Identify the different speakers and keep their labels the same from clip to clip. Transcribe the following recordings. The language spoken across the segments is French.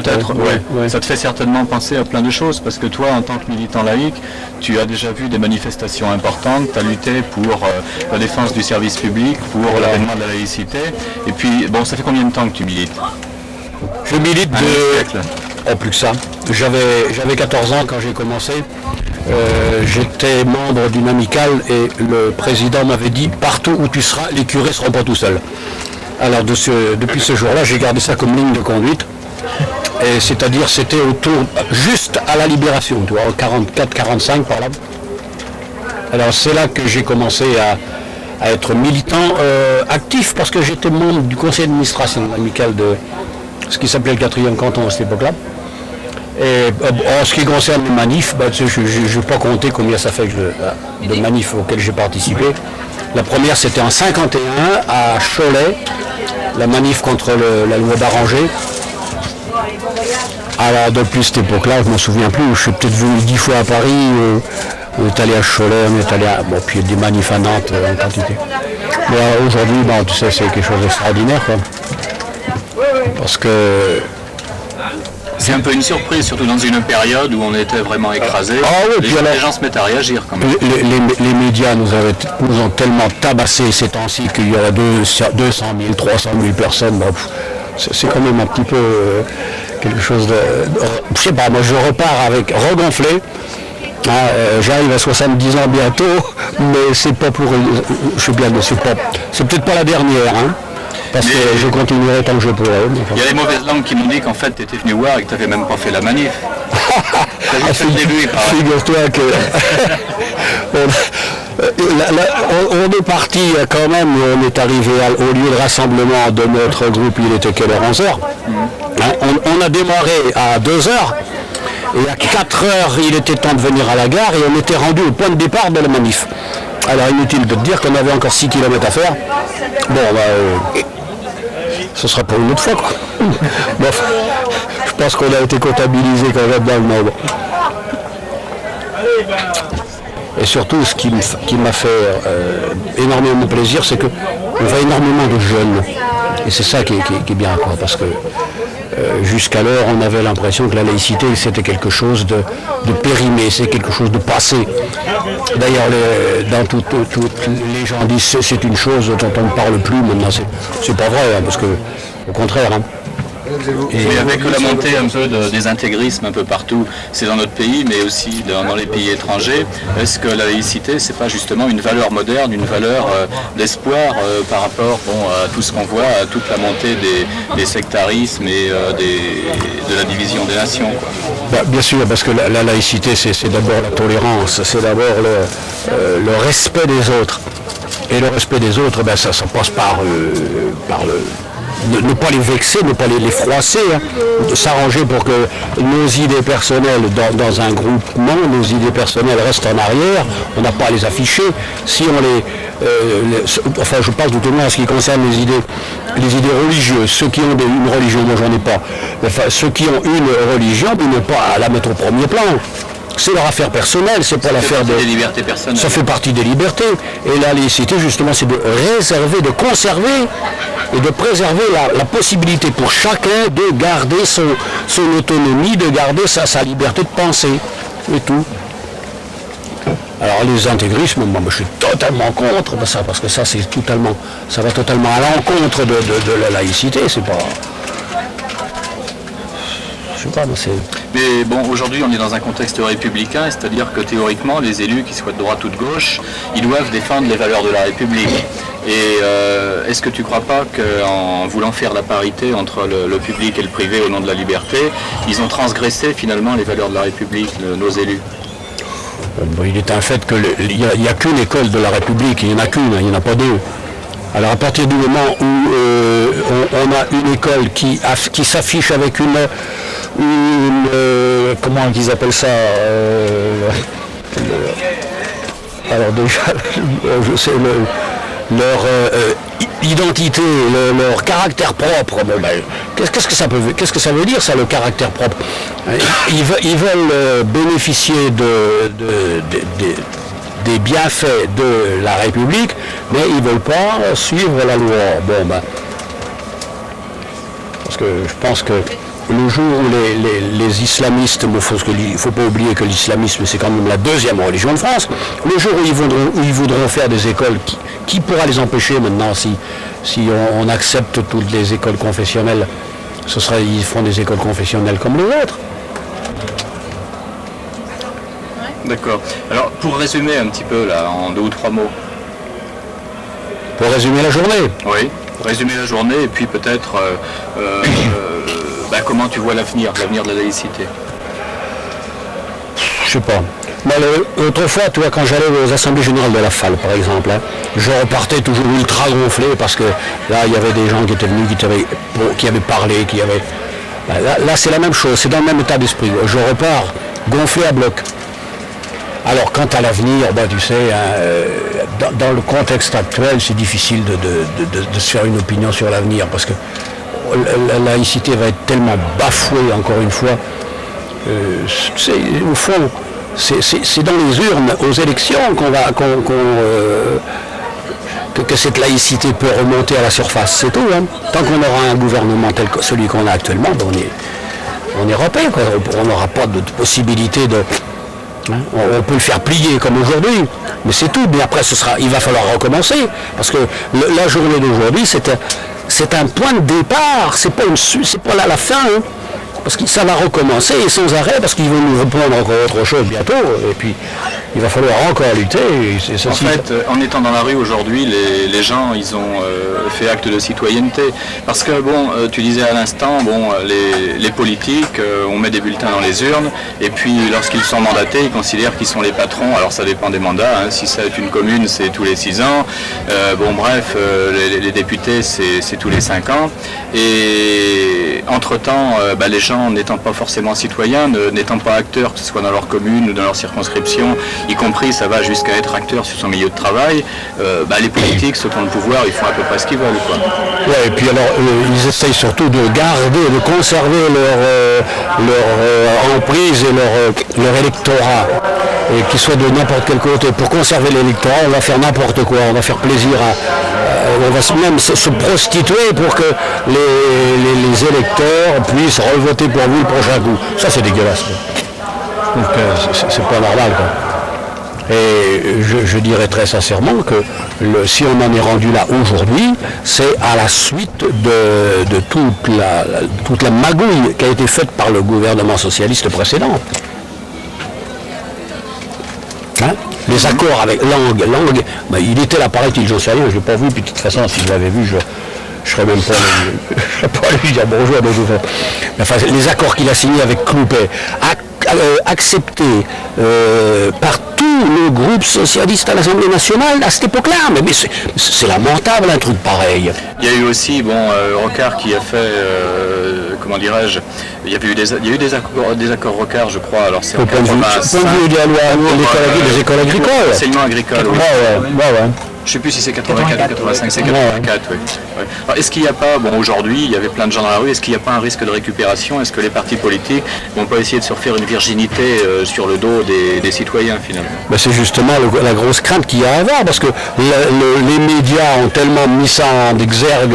Speaker 1: peut-être, ça te fait certainement penser à plein de choses, parce que toi, en tant que militant laïque, tu as déjà vu des manifestations importantes, tu as lutté pour la défense du service public, pour l'avènement de la laïcité, et puis, bon, ça fait combien de temps que tu milites?
Speaker 2: Je milite plus que ça. J'avais 14 ans quand j'ai commencé. J'étais membre d'une amicale et le président m'avait dit « Partout où tu seras, les curés ne seront pas tout seuls ». Alors depuis ce jour-là, j'ai gardé ça comme ligne de conduite. Et c'est-à-dire c'était juste à la libération, tu vois, en 44-45 par là. Alors c'est là que j'ai commencé à être militant actif parce que j'étais membre du conseil d'administration amical de ce qui s'appelait le 4e canton à cette époque-là. Et en ce qui concerne les manifs, je ne vais pas compter combien ça fait de manifs auxquels j'ai participé. La première c'était en 51 à Cholet, la manif contre la loi d'Arranger. Alors depuis cette époque-là, je ne m'en souviens plus, je suis peut-être venu 10 fois à Paris, on est allé à Cholet, on est allé à... Bon, puis des manifs à Nantes en quantité. Mais aujourd'hui, tu sais, c'est quelque chose d'extraordinaire, quoi. Parce que...
Speaker 1: C'est un peu une surprise, surtout dans une période où on était vraiment écrasés. Les gens se mettent à réagir quand même.
Speaker 2: Les médias nous ont tellement tabassé ces temps-ci qu'il y aurait 200 000, 300 000 personnes. C'est quand même un petit peu quelque chose de... Je sais pas, moi je repars avec regonflé. J'arrive à 70 ans bientôt, mais c'est pas pour... Je suis bien, c'est peut-être pas la dernière, hein. Parce que je continuerai tant que je pourrai.
Speaker 1: Il y a les mauvaises langues qui m'ont dit qu'en fait tu étais venu voir et que tu n'avais même pas fait la manif.
Speaker 2: Figure-toi que on est parti quand même, on est arrivé au lieu de rassemblement de notre groupe, il était quelle heure, 11h. On a démarré à 2h et à 4h il était temps de venir à la gare et on était rendu au point de départ de la manif. Alors inutile de te dire qu'on avait encore 6 km à faire. Bon, ce sera pour une autre fois, quoi. Bon, je pense qu'on a été comptabilisé quand même dans le nombre. Et surtout, ce qui m'a fait énormément plaisir, c'est qu'on voit énormément de jeunes. Et c'est ça qui est bien, quoi, parce que jusqu'alors, on avait l'impression que la laïcité, c'était quelque chose de périmé, c'est quelque chose de passé. D'ailleurs, dans les gens disent que c'est une chose dont on ne parle plus, maintenant c'est pas vrai, hein, parce que au contraire. Hein.
Speaker 1: Et avec la montée un peu des intégrismes un peu partout, c'est dans notre pays, mais aussi dans les pays étrangers, est-ce que la laïcité, c'est pas justement une valeur moderne, une valeur d'espoir par rapport à tout ce qu'on voit, à toute la montée des sectarismes et de la division des nations, quoi.
Speaker 2: Bien sûr, parce que la laïcité, c'est d'abord la tolérance, c'est d'abord le respect des autres. Et le respect des autres, ça passe par ne pas les vexer, ne pas les froisser, hein, de s'arranger pour que nos idées personnelles dans un groupement, nos idées personnelles restent en arrière, on n'a pas à les afficher. Si on enfin je parle tout au moins en ce qui concerne les idées religieuses, ceux qui ont une religion, moi j'en ai pas, enfin, ceux qui ont une religion, ils n'ont pas à la mettre au premier plan. C'est leur affaire personnelle, c'est pas l'affaire
Speaker 1: des libertés personnelles.
Speaker 2: Ça fait partie des libertés. Et la laïcité, justement, c'est de réserver, de conserver et de préserver la possibilité pour chacun de garder son autonomie, de garder sa liberté de penser et tout. Alors les intégrismes, moi je suis totalement contre ça, parce que ça va totalement à l'encontre de la laïcité, c'est pas... Je sais pas,
Speaker 1: mais bon, aujourd'hui on est dans un contexte républicain, c'est-à-dire que théoriquement les élus, qu'ils soient de droite ou de gauche, ils doivent défendre les valeurs de la République. Et est-ce que tu ne crois pas qu'en voulant faire la parité entre le public et le privé au nom de la liberté, ils ont transgressé finalement les valeurs de la République, nos élus?
Speaker 2: Il est un fait qu'il n'y a qu'une école de la République, il n'y en a qu'une, il n'y en a pas deux. Alors à partir du moment où on a une école qui s'affiche avec une comment ils appellent ça alors déjà je sais leur identité, leur caractère propre. Qu'est-ce que ça veut dire ça, le caractère propre? Ils veulent bénéficier des bienfaits de la République, mais ils ne veulent pas suivre la loi. Parce que je pense que le jour où les islamistes, il ne faut pas oublier que l'islamisme c'est quand même la deuxième religion de France, le jour où ils voudront faire des écoles, qui pourra les empêcher maintenant si on accepte toutes les écoles confessionnelles? Ils feront des écoles confessionnelles comme les autres.
Speaker 1: D'accord. Alors, pour résumer un petit peu, là, en 2 ou 3 mots.
Speaker 2: Pour résumer la journée?
Speaker 1: Oui, résumer la journée et puis peut-être comment tu vois l'avenir de la laïcité.
Speaker 2: Je sais pas. Moi, autrefois, tu vois, quand j'allais aux assemblées générales de la FAL, par exemple, je repartais toujours ultra gonflé parce que là, il y avait des gens qui étaient venus, qui avaient parlé, Là, c'est la même chose, c'est dans le même état d'esprit. Je repars gonflé à bloc. Alors, quant à l'avenir, tu sais, dans le contexte actuel, c'est difficile de se faire une opinion sur l'avenir parce que la laïcité va être tellement bafouée, encore une fois. Au fond, c'est dans les urnes, aux élections, que cette laïcité peut remonter à la surface, c'est tout. Hein. Tant qu'on aura un gouvernement tel que celui qu'on a actuellement, on est râpé, quoi. On n'aura pas de possibilité de... Hein. On peut le faire plier comme aujourd'hui, mais c'est tout. Mais après, il va falloir recommencer, parce que la journée d'aujourd'hui, c'est un point de départ, c'est pas la fin. Hein. Parce que ça va recommencer et sans arrêt, parce qu'ils vont nous reprendre encore autre chose bientôt, et puis il va falloir encore lutter.
Speaker 1: En fait, en étant dans la rue aujourd'hui, les gens, ils ont fait acte de citoyenneté. Parce que, tu disais à l'instant, les politiques, on met des bulletins dans les urnes, et puis lorsqu'ils sont mandatés, ils considèrent qu'ils sont les patrons. Alors ça dépend des mandats, hein. Si c'est une commune, c'est tous les 6 ans. Les députés, c'est tous les 5 ans. Et entre-temps, les gens n'étant pas forcément citoyens, n'étant pas acteurs, que ce soit dans leur commune ou dans leur circonscription, y compris ça va jusqu'à être acteur sur son milieu de travail, les politiques, ceux qui ont le pouvoir, ils font à peu près ce qu'ils veulent, quoi.
Speaker 2: Ouais, et puis alors ils essayent surtout de garder, de conserver leur emprise et leur électorat, et qu'ils soient de n'importe quel côté. Pour conserver l'électorat, on va faire n'importe quoi, on va faire plaisir on va même se prostituer pour que les électeurs puissent revoter pour vous le prochain coup. Ça, c'est dégueulasse. Donc, c'est pas normal, quoi. Et je dirais très sincèrement que si on en est rendu là aujourd'hui, c'est à la suite de toute la magouille qui a été faite par le gouvernement socialiste précédent. Hein? Les accords avec langue, il était là, paraît-il, j'en sais rien, je ne l'ai pas vu, puis de toute façon, si je l'avais vu, je ne serais même pas allé lui dire bonjour. Enfin, les accords qu'il a signés avec Cloupet, acceptés par tout le groupe socialiste à l'Assemblée nationale à cette époque-là, mais c'est lamentable un truc pareil.
Speaker 1: Il y a eu aussi, Rocard qui a fait, il y a eu des accords Rocard, je crois, alors c'est en 85.
Speaker 2: Des écoles agricoles.
Speaker 1: Enseignement agricole, oui.
Speaker 2: Ouais.
Speaker 1: Je ne sais plus si c'est 84 ou 85, c'est 84, oui. Alors, est-ce qu'il n'y a pas, aujourd'hui, il y avait plein de gens dans la rue, est-ce qu'il n'y a pas un risque de récupération? Est-ce que les partis politiques vont pas essayer de se refaire une virginité sur le dos des citoyens, finalement?
Speaker 2: C'est justement la grosse crainte qu'il y a à avoir, parce que les médias ont tellement mis ça en exergue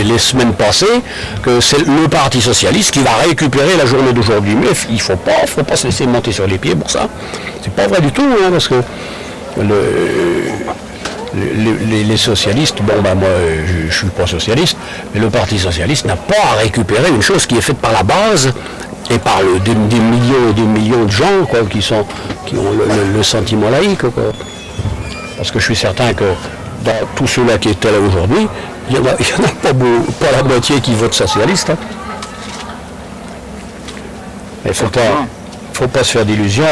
Speaker 2: les semaines passées, que c'est le Parti socialiste qui va récupérer la journée d'aujourd'hui. Mais il ne faut pas se laisser monter sur les pieds pour ça. C'est pas vrai du tout, hein, parce que les socialistes, moi je suis pas socialiste, mais le Parti socialiste n'a pas à récupérer une chose qui est faite par la base et par des millions et des millions de gens, quoi, qui ont le sentiment laïque, quoi. Parce que je suis certain que dans tous ceux-là qui étaient là aujourd'hui, il n'y en a pas la moitié qui votent socialiste. Hein. Il ne faut pas se faire d'illusions.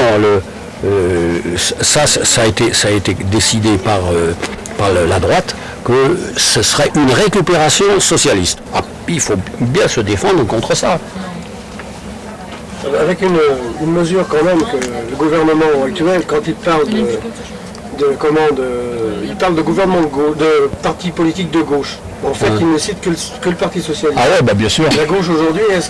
Speaker 2: Ça a été décidé par la droite que ce serait une récupération socialiste. Il faut bien se défendre contre ça.
Speaker 3: Avec une mesure quand même que le gouvernement actuel, quand il parle il parle de gouvernement de parti politique de gauche. En fait, il ne cite que le Parti socialiste.
Speaker 2: Ah ouais, bien sûr.
Speaker 3: La gauche aujourd'hui, est-ce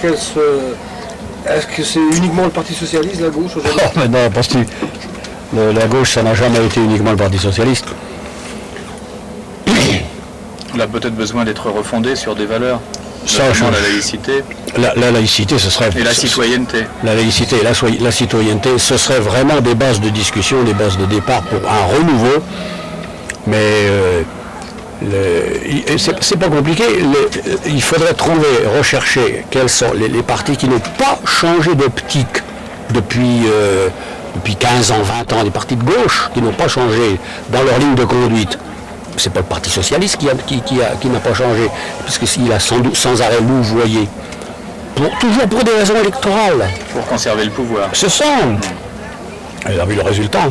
Speaker 3: que c'est uniquement le Parti socialiste, la gauche aujourd'hui?
Speaker 2: Non, parce que la gauche, ça n'a jamais été uniquement le Parti socialiste.
Speaker 1: Il a peut-être besoin d'être refondé sur des valeurs. notamment la laïcité.
Speaker 2: La laïcité, ce serait...
Speaker 1: Et la citoyenneté.
Speaker 2: La laïcité et la citoyenneté, ce serait vraiment des bases de discussion, des bases de départ pour un renouveau. Mais c'est pas compliqué. Il faudrait rechercher quels sont les partis qui n'ont pas changé d'optique depuis 15 ans, 20 ans, des partis de gauche qui n'ont pas changé dans leur ligne de conduite. C'est pas le Parti socialiste qui n'a pas changé, puisqu'il a sans arrêt louvoyé. Toujours pour des raisons électorales.
Speaker 1: Pour conserver le pouvoir.
Speaker 2: C'est ça. Elle a vu le résultat.